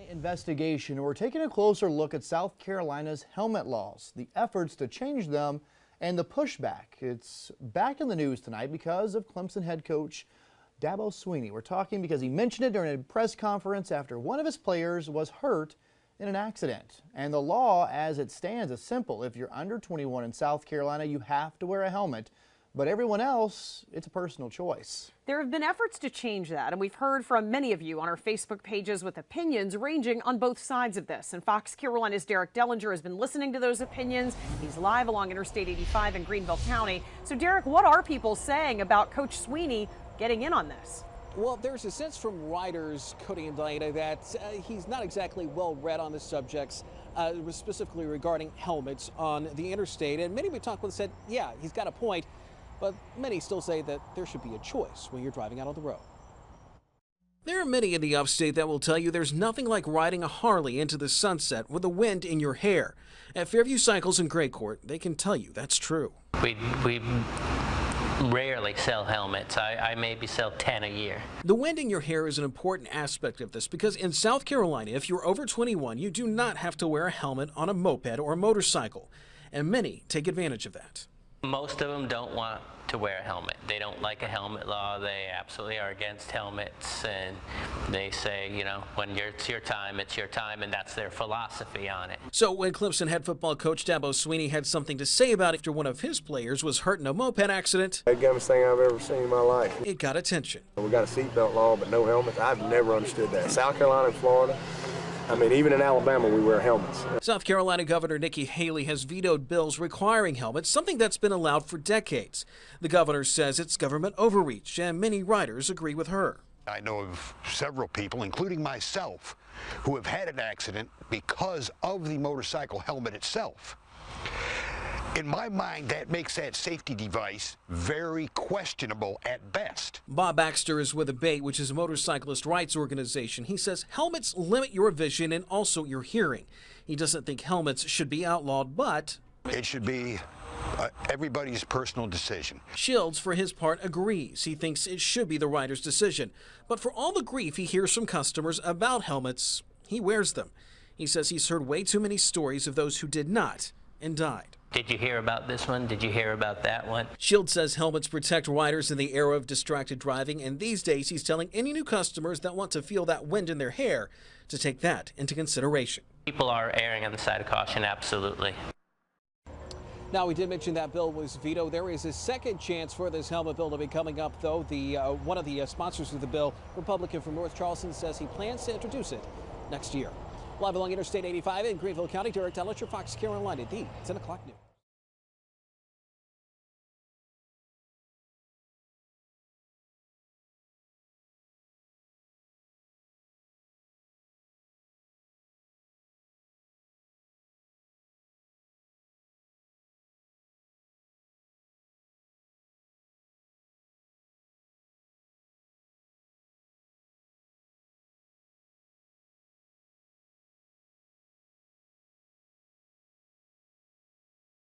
Investigation. We're taking a closer look at South Carolina's helmet laws, the efforts to change them, and the pushback. It's back in the news tonight because of Clemson head coach Dabo Swinney. We're talking because he mentioned it during a press conference after one of his players was hurt in an accident. And the law as it stands is simple. If you're under 21 in South Carolina, you have to wear a helmet. But everyone else, it's a personal choice. There have been efforts to change that, and we've heard from many of you on our Facebook pages with opinions ranging on both sides of this. And Fox Carolina's DELLINGER has been listening to those opinions. He's live along Interstate 85 in Greenville County. So, Derek, what are people saying about Coach Swinney getting in on this? Well, there's a sense from riders, Cody and Diana, that he's not exactly well read on the subjects, specifically regarding helmets on the interstate. And many we talked with said, yeah, he's got a point. But many still say that there should be a choice when you're driving out on the road. There are many in the upstate that will tell you there's nothing like riding a Harley into the sunset with the wind in your hair. At Fairview Cycles in Gray Court, they can tell you that's true. We rarely sell helmets. I maybe sell 10 a year. The wind in your hair is an important aspect of this because in South Carolina, if you're over 21, you do not have to wear a helmet on a moped or a motorcycle. And many take advantage of that. Most of them don't want to wear a helmet. They don't like a helmet law. They absolutely are against helmets, and they say, you know, when it's your time, and that's their philosophy on it. So when Clemson head football coach Dabo Swinney had something to say about it after one of his players was hurt in a moped accident, the dumbest thing I've ever seen in my life. It got attention. We got a seatbelt law, but no helmets. I've never understood that. South Carolina and Florida, I mean, even in Alabama, we wear helmets. South Carolina Governor Nikki Haley has vetoed bills requiring helmets, something that's been allowed for decades. The governor says it's government overreach, and many riders agree with her. I know of several people, including myself, who have had an accident because of the motorcycle helmet itself. In my mind, that makes that safety device very questionable at best. Bob Baxter is with ABATE, which is a motorcyclist rights organization. He says helmets limit your vision and also your hearing. He doesn't think helmets should be outlawed, but it should be everybody's personal decision. Shields, for his part, agrees. He thinks it should be the rider's decision. But for all the grief he hears from customers about helmets, he wears them. He says he's heard way too many stories of those who did not and died. Did you hear about this one? Did you hear about that one? Shields says helmets protect riders in the era of distracted driving, and these days he's telling any new customers that want to feel that wind in their hair to take that into consideration. People are erring on the side of caution, absolutely. Now, we did mention that bill was vetoed. There is a second chance for this helmet bill to be coming up, though. One of the sponsors of the bill, Republican from North Charleston, says he plans to introduce it next year. Live along Interstate 85 in Greenville County, Derek DELLINGER, Fox Carolina, the 10 o'clock news.